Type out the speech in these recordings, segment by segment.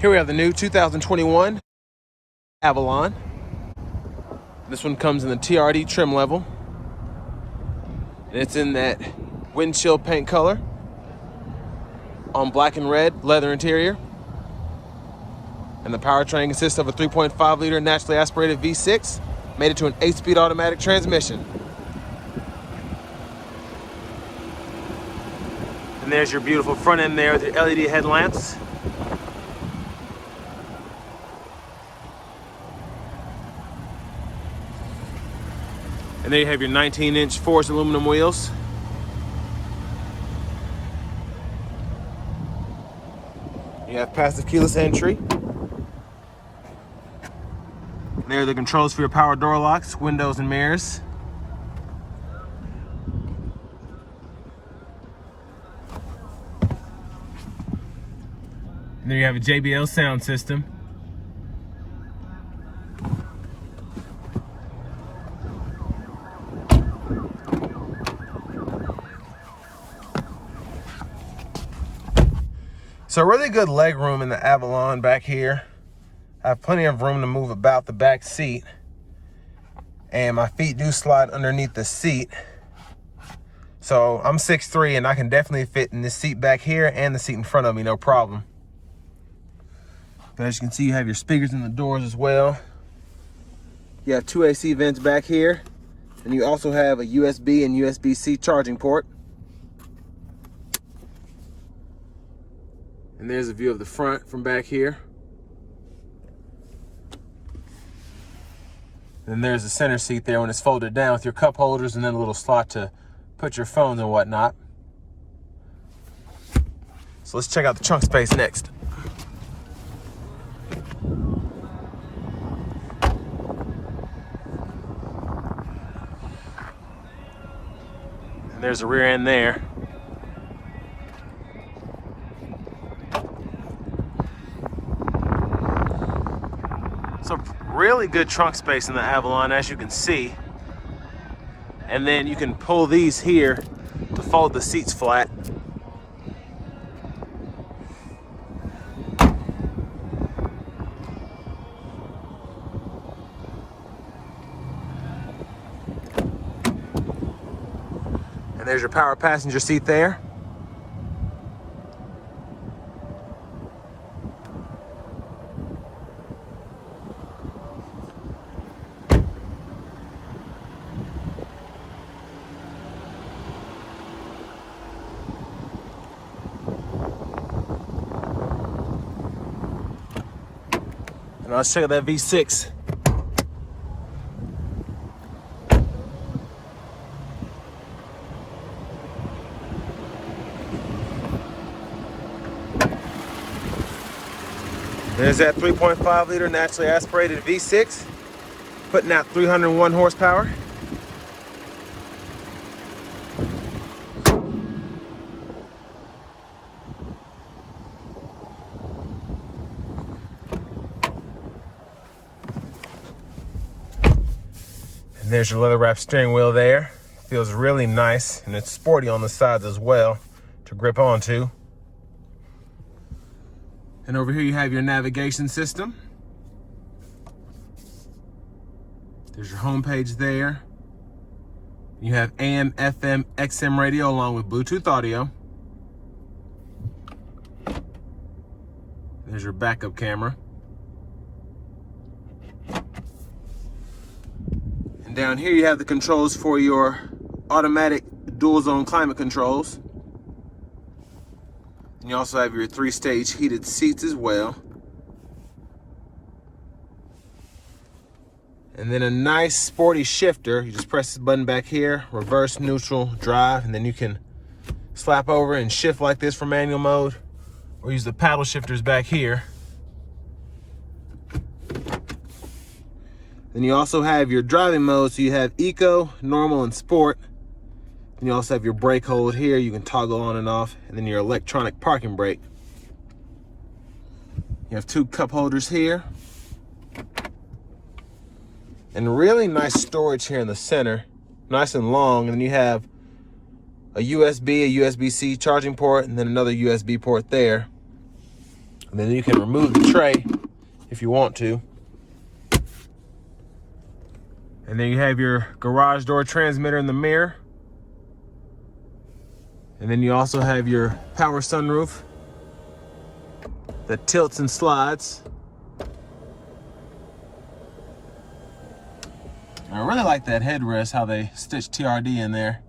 Here we have the new 2021 Avalon. This one comes in the TRD trim level. And it's in that Windchill paint color on black and red leather interior. And the powertrain consists of a 3.5 liter naturally aspirated V6, made it to an 8-speed automatic transmission. And there's your beautiful front end there with your LED headlamps. And there you have your 19-inch forged aluminum wheels. You have passive keyless entry. And there are the controls for your power door locks, windows, and mirrors. And there you have a JBL sound system. So really good leg room in the Avalon back here. I have plenty of room to move about the back seat. And my feet do slide underneath the seat. So I'm 6'3" and I can definitely fit in this seat back here and the seat in front of me, no problem. But as you can see, you have your speakers in the doors as well. You have 2 AC vents back here. And you also have a USB and USB-C charging port. And there's a view of the front from back here. And there's the center seat there when it's folded down with your cup holders and then a little slot to put your phones and whatnot. So let's check out the trunk space next. And there's the rear end there. So really good trunk space in the Avalon, as you can see. And then you can pull these here to fold the seats flat. And there's your power passenger seat there. And let's check out that V6. There's that 3.5 liter naturally aspirated V6, putting out 301 horsepower. And there's your leather wrapped steering wheel there. Feels really nice, and it's sporty on the sides as well to grip onto. And over here you have your navigation system. There's your home page there. You have AM, FM, XM radio along with Bluetooth audio. There's your backup camera. And down here you have the controls for your automatic dual zone climate controls. And you also have your 3-stage heated seats as well. And then a nice sporty shifter. You just press this button back here, reverse, neutral, drive, and then you can slap over and shift like this for manual mode, or use the paddle shifters back here. Then you also have your driving mode, so you have eco, normal, and sport. And you also have your brake hold here, you can toggle on and off, and then your electronic parking brake. You have 2 cup holders here. And really nice storage here in the center, nice and long. And then you have a USB, a USB-C charging port, and then another USB port there. And then you can remove the tray if you want to. And then you have your garage door transmitter in the mirror. And then you also have your power sunroof that tilts and slides. I really like that headrest, how they stitched TRD in there.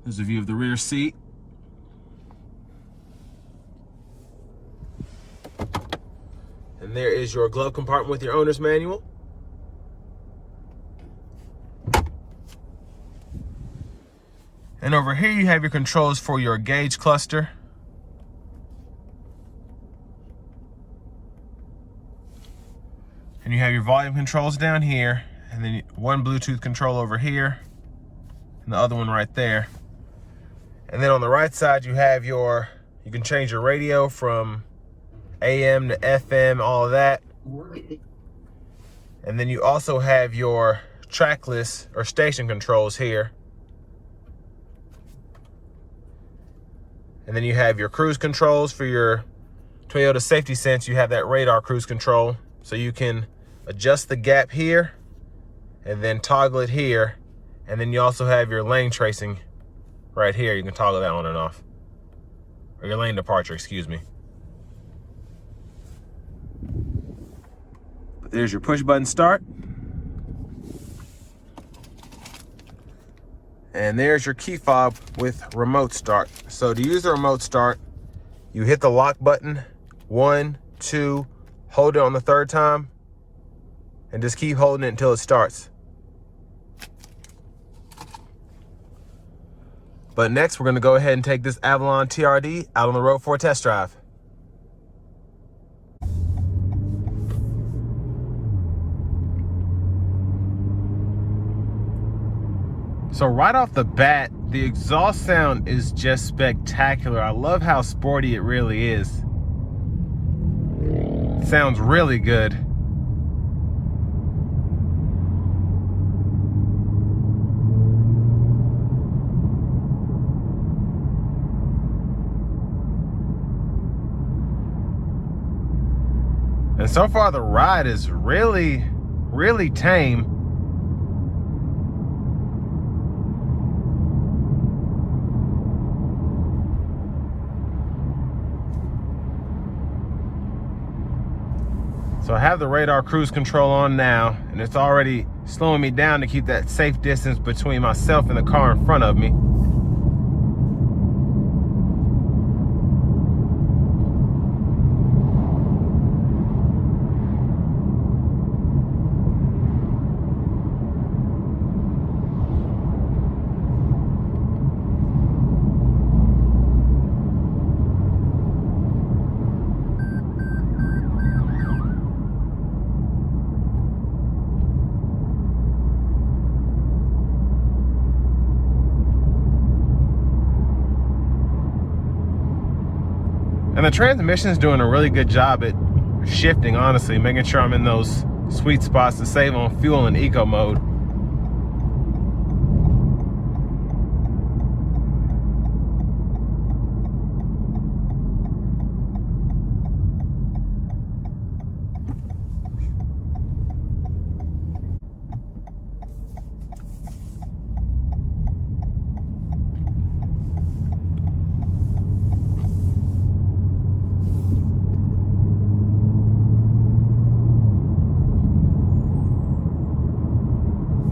There's a view of the rear seat. And there is your glove compartment with your owner's manual. And over here you have your controls for your gauge cluster. And you have your volume controls down here, and then one Bluetooth control over here, and the other one right there. And then on the right side you have you can change your radio from AM to FM, all of that. And then you also have your trackless or station controls here. And then you have your cruise controls for your Toyota Safety Sense. You have that radar cruise control, so you can adjust the gap here and then toggle it here. And then you also have your lane tracing right here. You can toggle that on and off, or your lane departure, excuse me. There's your push button start. And there's your key fob with remote start. So to use the remote start, you hit the lock button, 1, 2, hold it on the third time, and just keep holding it until it starts. But next, we're gonna go ahead and take this Avalon TRD out on the road for a test drive. So right off the bat, the exhaust sound is just spectacular. I love how sporty it really is. It sounds really good. And so far the ride is really, really tame. So I have the radar cruise control on now, and it's already slowing me down to keep that safe distance between myself and the car in front of me. And the transmission's doing a really good job at shifting, honestly, making sure I'm in those sweet spots to save on fuel in eco mode.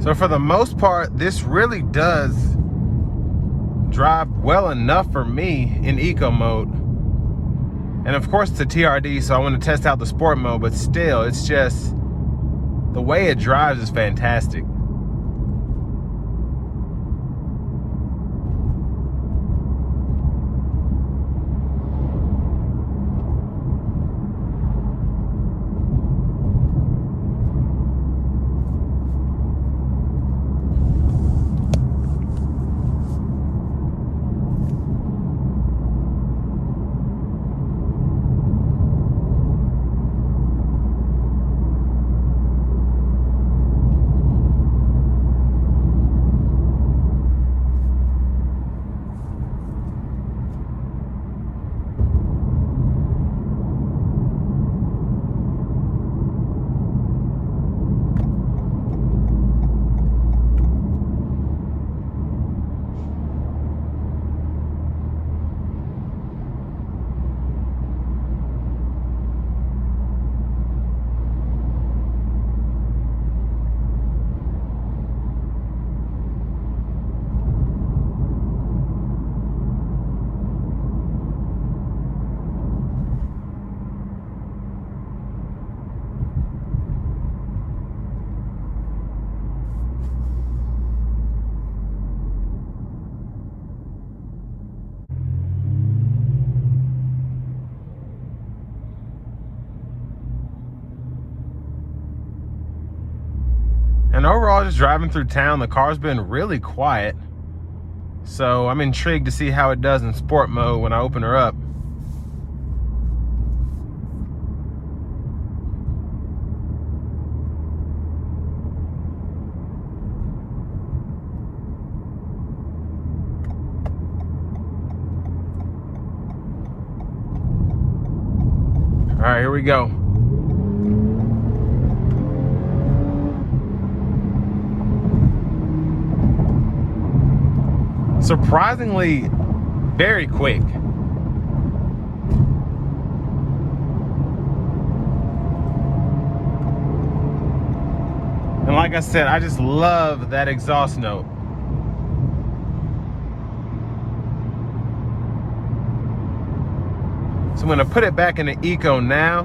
So for the most part, this really does drive well enough for me in eco mode. And of course it's a TRD, so I want to test out the sport mode, but still, it's just, the way it drives is fantastic. overall, just driving through town, the car's been really quiet. So I'm intrigued to see how it does in sport mode when I open her up. All right, here we go. Surprisingly, very quick. And like I said, I just love that exhaust note. So I'm gonna put it back in the Eco now.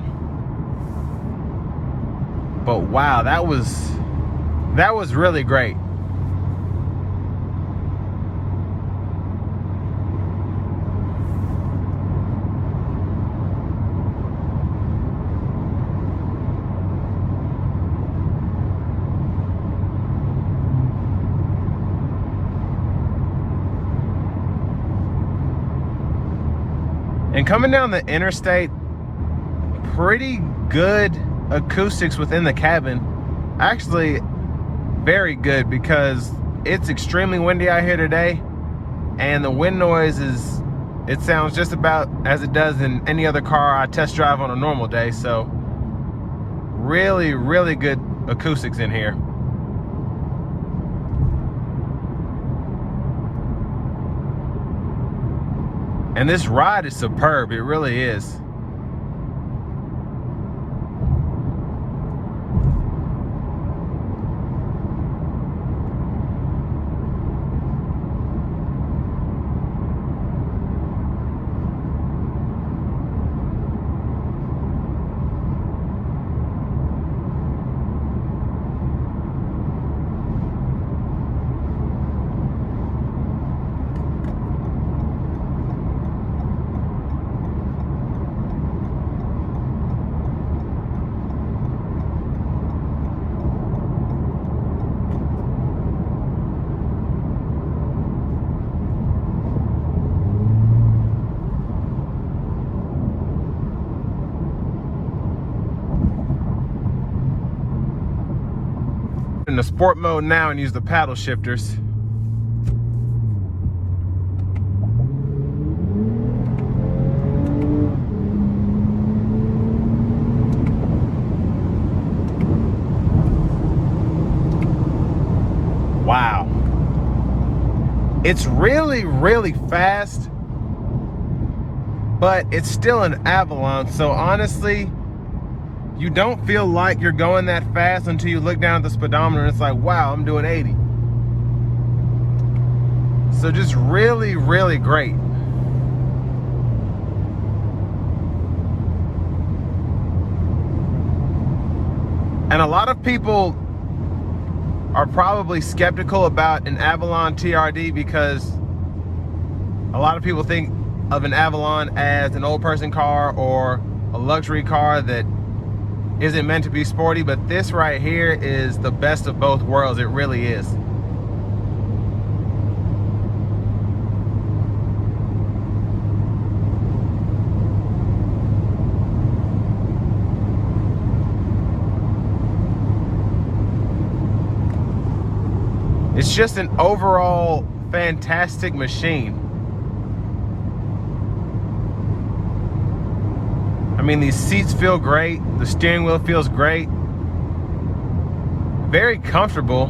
But wow, that was really great. And coming down the interstate, pretty good acoustics within the cabin. Actually, very good, because it's extremely windy out here today, and the wind noise it sounds just about as it does in any other car I test drive on a normal day. So really, really good acoustics in here. And this ride is superb, it really is. In the sport mode now and use the paddle shifters. Wow. It's really, really fast, but it's still an Avalon, so honestly, you don't feel like you're going that fast until you look down at the speedometer and it's like, wow, I'm doing 80. So just really, really great. And a lot of people are probably skeptical about an Avalon TRD because a lot of people think of an Avalon as an old person car or a luxury car that isn't meant to be sporty, but this right here is the best of both worlds. It really is. It's just an overall fantastic machine. I mean, these seats feel great. The steering wheel feels great. Very comfortable.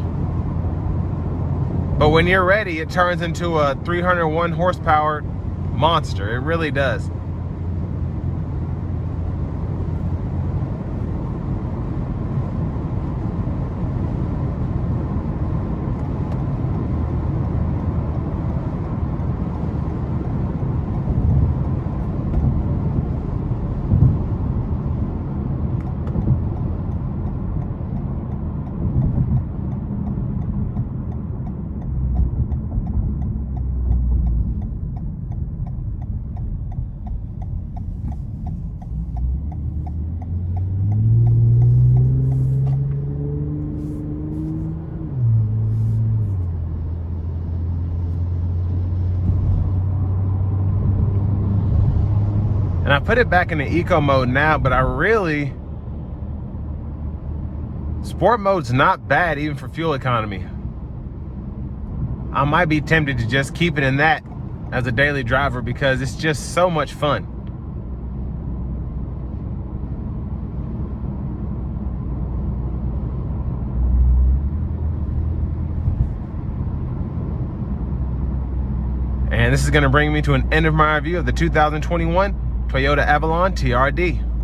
But when you're ready, it turns into a 301 horsepower monster. It really does. And I put it back in the eco mode now, but sport mode's not bad even for fuel economy. I might be tempted to just keep it in that as a daily driver because it's just so much fun. And this is going to bring me to an end of my review of the 2021 Toyota Avalon TRD.